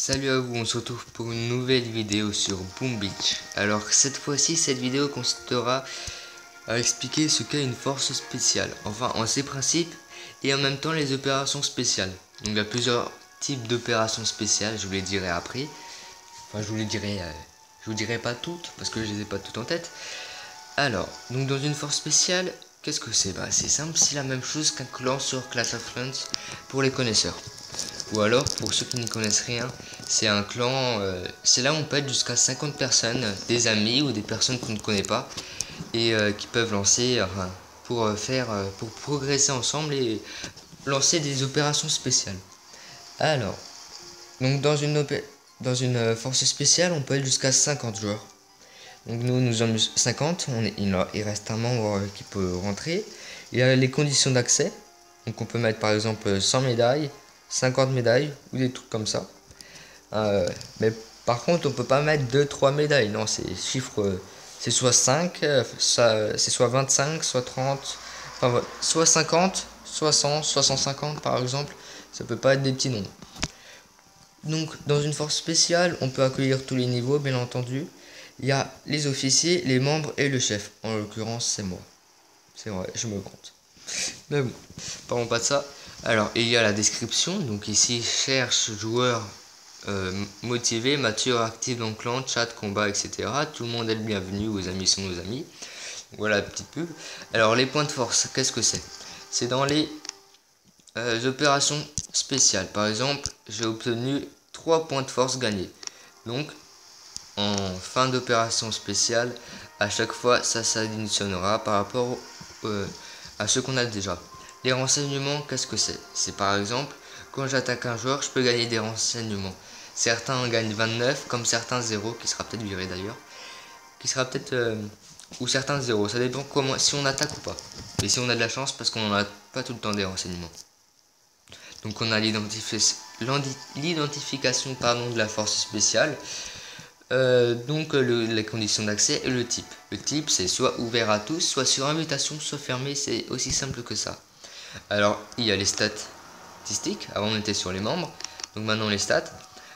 Salut à vous, on se retrouve pour une nouvelle vidéo sur Boom Beach. Alors cette fois-ci, cette vidéo consistera à expliquer ce qu'est une force spéciale, enfin en ses principes et en même temps les opérations spéciales. Donc il y a plusieurs types d'opérations spéciales, je vous les dirai après. Enfin je vous dirai pas toutes parce que je les ai pas toutes en tête. Alors, donc dans une force spéciale, qu'est-ce que c'est? C'est simple, c'est la même chose qu'un clan sur Clash of Clans pour les connaisseurs. Ou alors, pour ceux qui n'y connaissent rien, c'est un clan, c'est là où on peut être jusqu'à 50 personnes, des amis ou des personnes qu'on ne connaît pas, et qui peuvent lancer, pour progresser ensemble et lancer des opérations spéciales. Alors, donc dans une force spéciale, on peut être jusqu'à 50 joueurs. Donc nous sommes 50, il reste un membre qui peut rentrer. Il y a les conditions d'accès, donc on peut mettre par exemple 100 médailles, 50 médailles ou des trucs comme ça. Mais par contre on peut pas mettre 2-3 médailles, non, c'est soit 5, c'est soit 25, soit 30, enfin, soit 50, soit 100, soit 150 par exemple, ça peut pas être des petits nombres. Donc dans une force spéciale, on peut accueillir tous les niveaux bien entendu. Il y a les officiers, les membres et le chef. En l'occurrence, c'est moi. C'est vrai, je me compte. Mais bon, parlons pas de ça. Alors, il y a la description. Donc ici, cherche joueurs motivés, matures, actifs dans le clan, chat, combat, etc. Tout le monde est le bienvenu, vos amis sont nos amis. Voilà la petite pub. Alors, les points de force, qu'est-ce que c'est? C'est dans les opérations spéciales. Par exemple, j'ai obtenu 3 points de force gagnés. Donc, en fin d'opération spéciale, à chaque fois ça s'additionnera par rapport à ce qu'on a déjà. Les renseignements, qu'est-ce que c'est? C'est par exemple, quand j'attaque un joueur, je peux gagner des renseignements. Certains gagnent 29, comme certains 0, qui sera peut-être viré d'ailleurs. Qui sera peut-être... ou certains 0, ça dépend comment, si on attaque ou pas. Mais si on a de la chance, parce qu'on n'en a pas tout le temps des renseignements. Donc on a l'identification de la force spéciale. Les conditions d'accès et le type. Le type, c'est soit ouvert à tous, soit sur invitation, soit fermé, c'est aussi simple que ça. Alors, il y a les statistiques, avant on était sur les membres, donc maintenant les stats.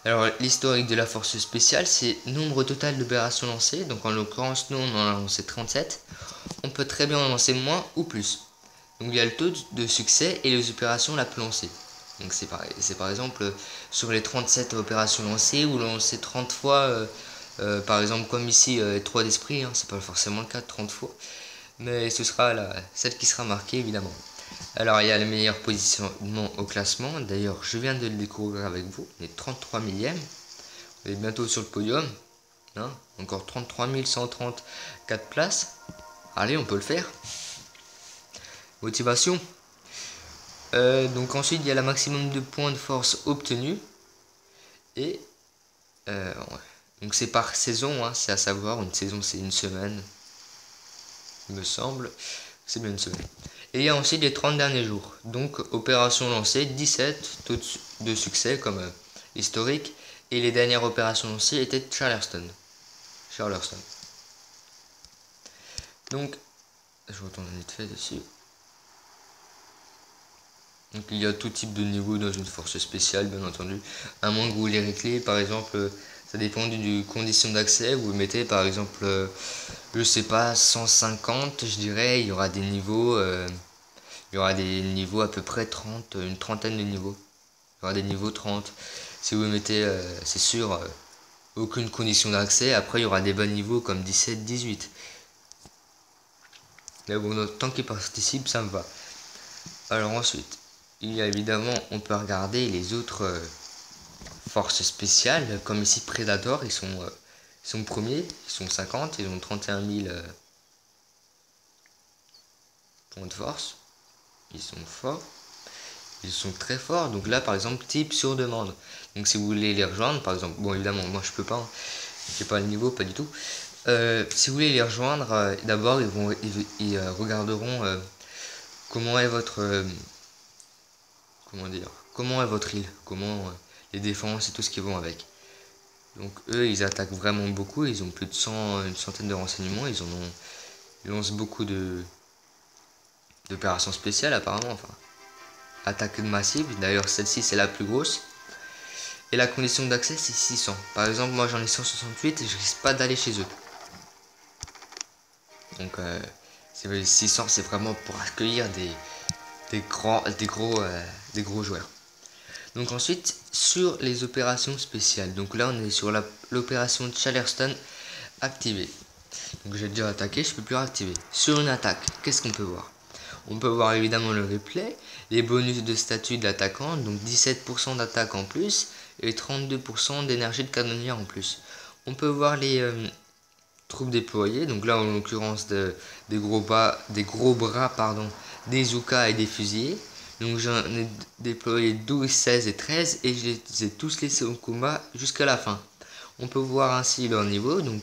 Alors, l'historique de la force spéciale, c'est nombre total d'opérations lancées, donc en l'occurrence, nous on en a lancé 37. On peut très bien en lancer moins ou plus. Donc il y a le taux de succès et les opérations la plus lancées. Donc c'est par exemple sur les 37 opérations lancées ou lancées 30 fois, par exemple comme ici 3 d'esprit, c'est pas forcément le cas de 30 fois, mais ce sera celle qui sera marquée évidemment. Alors il y a le meilleur positionnement au classement, d'ailleurs je viens de le découvrir avec vous, les 33 millième, vous êtes bientôt sur le podium, encore 33 134 places, allez on peut le faire. Motivation. Donc ensuite il y a le maximum de points de force obtenus et donc c'est par saison, c'est à savoir une saison c'est une semaine, il me semble, c'est bien une semaine. Et il y a ensuite les 30 derniers jours, donc opération lancée 17 taux de succès comme historique et les dernières opérations lancées étaient Charleston. Donc je retourne vite fait dessus. Donc il y a tout type de niveau dans une force spéciale bien entendu. À moins que vous les réglez, par exemple, ça dépend du condition d'accès. Vous mettez par exemple, je sais pas, 150, je dirais, il y aura des niveaux, à peu près 30, une trentaine de niveaux. Il y aura des niveaux 30. Si vous mettez, c'est sûr, aucune condition d'accès, après il y aura des bas niveaux comme 17, 18. Mais bon, tant qu'ils participent, ça me va. Alors ensuite, il y a évidemment, on peut regarder les autres forces spéciales, comme ici Predator, ils sont premiers, ils sont 50, ils ont 31 000 points de force, ils sont forts, ils sont très forts. Donc là par exemple, type sur demande. Donc si vous voulez les rejoindre, par exemple, bon évidemment moi je peux pas, j'ai pas le niveau, pas du tout. Si vous voulez les rejoindre, d'abord ils regarderont comment est votre comment est votre île, comment les défenses et tout ce qui vont avec. Donc eux ils attaquent vraiment beaucoup, ils ont plus de une centaine de renseignements, ils lancent beaucoup d'opérations spéciales apparemment, attaque massive, d'ailleurs celle-ci c'est la plus grosse. et la condition d'accès c'est 600. Par exemple, moi j'en ai 168 et je risque pas d'aller chez eux. Donc 600 c'est vraiment pour accueillir des gros joueurs. Donc ensuite sur les opérations spéciales. Donc là on est sur l'opération Charleston activée. Donc j'ai déjà attaqué, je peux plus réactiver. Sur une attaque, qu'est-ce qu'on peut voir? On peut voir évidemment le replay, les bonus de statut de l'attaquant, donc 17% d'attaque en plus et 32% d'énergie de canonnier en plus. On peut voir les troupes déployées, donc là en l'occurrence des gros bras, pardon, des Zouka et des fusiliers. Donc j'en ai déployé 12, 16 et 13 et je les ai tous laissés au combat jusqu'à la fin. On peut voir ainsi leur niveau, donc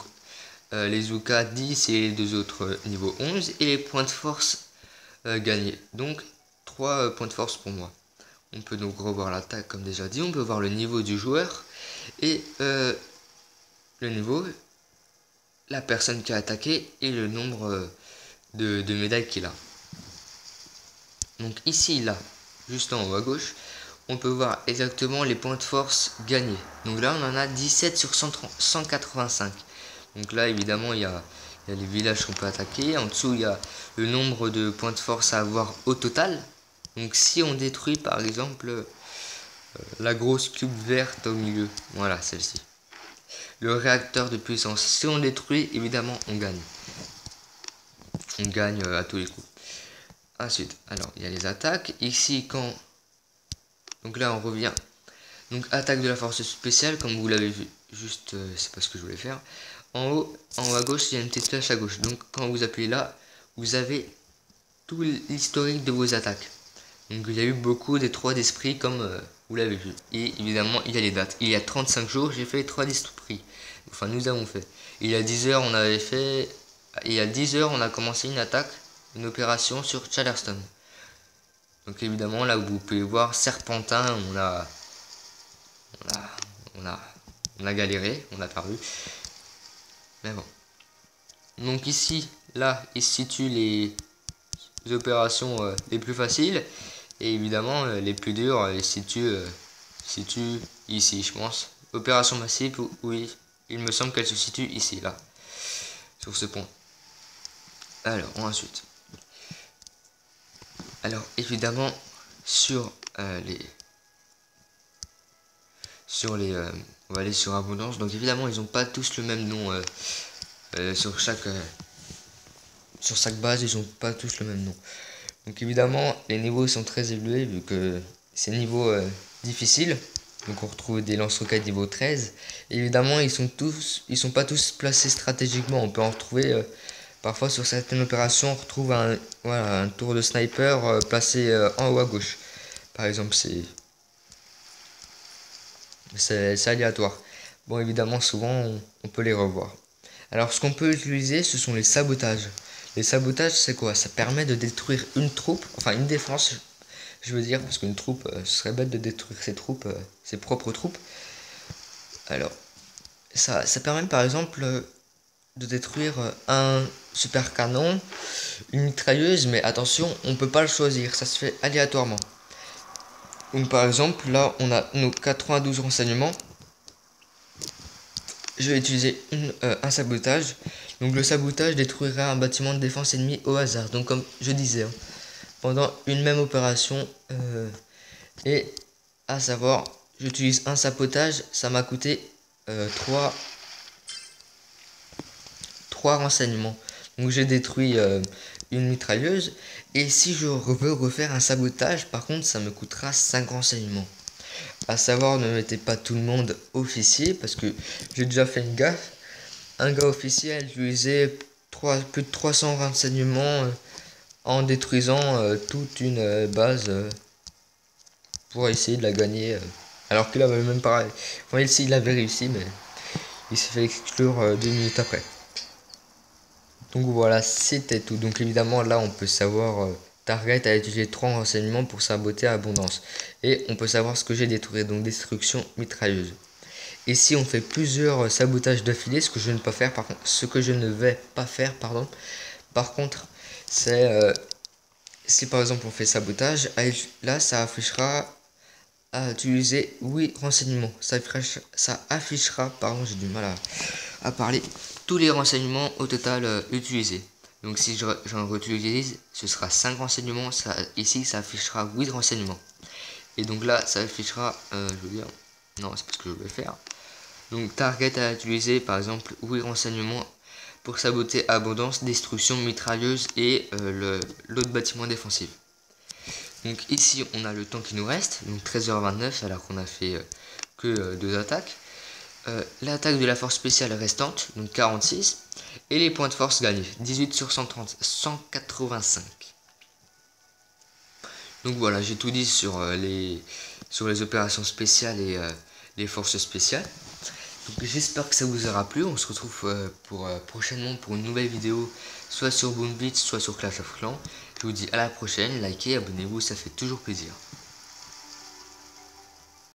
les Zouka 10 et les deux autres niveau 11 et les points de force gagnés. Donc 3 points de force pour moi. On peut donc revoir l'attaque comme déjà dit, on peut voir le niveau du joueur et le niveau, la personne qui a attaqué et le nombre de médailles qu'il a. Donc ici, là, juste en haut à gauche, on peut voir exactement les points de force gagnés. Donc là, on en a 17 sur 185. Donc là, évidemment, il y a les villages qu'on peut attaquer. En dessous, il y a le nombre de points de force à avoir au total. Donc si on détruit, par exemple, la grosse cube verte au milieu, voilà, celle-ci. Le réacteur de puissance, si on détruit, évidemment, on gagne. On gagne à tous les coups. Ensuite, alors, il y a les attaques. Ici, quand... Donc là, on revient. Donc, attaque de la force spéciale, comme vous l'avez vu. Juste, c'est pas ce que je voulais faire. En haut à gauche, il y a une petite flèche à gauche. Donc, quand vous appuyez là, vous avez tout l'historique de vos attaques. Donc, il y a eu beaucoup des 3 d'esprit, comme vous l'avez vu. Et évidemment, il y a les dates. Il y a 35 jours, j'ai fait les 3 d'esprit. Enfin, nous avons fait. Il y a 10 heures, on avait fait... Il y a 10 heures, on a commencé une attaque, une opération sur Charleston. Donc évidemment, là, vous pouvez voir Serpentin, on a galéré, on a perdu. Mais bon. Donc ici, là, il se situe les opérations les plus faciles. Et évidemment, les plus dures, ils se situent ici, je pense. Opération massive, oui, il me semble qu'elle se situe ici, là. Sur ce point. Alors, ensuite. Alors, évidemment, sur on va aller sur abondance. Donc évidemment, ils n'ont pas tous le même nom sur chaque base, ils n'ont pas tous le même nom. Donc évidemment, les niveaux sont très élevés vu que c'est niveau difficile. Donc on retrouve des lance-roquettes niveau 13. Et évidemment, ils sont pas tous placés stratégiquement. On peut en retrouver parfois sur certaines opérations, on retrouve un tour de sniper placé en haut à gauche. Par exemple, c'est aléatoire. Bon, évidemment, souvent, on peut les revoir. Alors, ce qu'on peut utiliser, ce sont les sabotages. Les sabotages, c'est quoi? Ça permet de détruire une troupe, enfin une défense, je veux dire, parce qu'une troupe, ce serait bête de détruire ses propres troupes. Alors, ça permet par exemple de détruire un super canon, une mitrailleuse, mais attention, on peut pas le choisir, ça se fait aléatoirement. Donc par exemple, là, on a nos 92 renseignements. Je vais utiliser un sabotage. Donc le sabotage détruira un bâtiment de défense ennemi au hasard. Donc comme je disais, hein, pendant une même opération. Et à savoir, j'utilise un sabotage, ça m'a coûté 3 renseignements. Donc j'ai détruit une mitrailleuse. Et si je veux refaire un sabotage, par contre, ça me coûtera 5 renseignements. À savoir, ne mettez pas tout le monde officier, parce que j'ai déjà fait une gaffe. Un gars officier a utilisé plus de 300 renseignements en détruisant toute une base pour essayer de la gagner. Alors qu'il avait même pas... Enfin, ici, il avait réussi, mais il s'est fait exclure 2 minutes après. Donc voilà, c'était tout. Donc évidemment, là, on peut savoir... Target a utilisé 3 renseignements pour saboter abondance. Et on peut savoir ce que j'ai détruit, donc destruction mitrailleuse. Et si on fait plusieurs sabotages d'affilée, ce que je ne vais pas faire, par contre, c'est si par exemple on fait sabotage, là ça affichera à utiliser oui renseignements. Ça affichera, pardon, j'ai du mal à parler, tous les renseignements au total utilisés. Donc si j'en réutilise, ce sera 5 renseignements. Ici, ça affichera 8 renseignements. Et donc là, ça affichera, je veux dire, non, c'est pas ce que je voulais faire. Donc target à utiliser, par exemple, oui renseignements pour saboter abondance, destruction, mitrailleuse et l'autre bâtiment défensif. Donc ici, on a le temps qui nous reste, donc 13h29, alors qu'on a fait que 2 attaques. L'attaque de la force spéciale restante, donc 46, et les points de force gagnés, 18 sur 130, 185. Donc voilà, j'ai tout dit sur les opérations spéciales et les forces spéciales. J'espère que ça vous aura plu. On se retrouve prochainement pour une nouvelle vidéo, soit sur Boom Beach, soit sur Clash of Clans. Je vous dis à la prochaine, likez, abonnez-vous, ça fait toujours plaisir.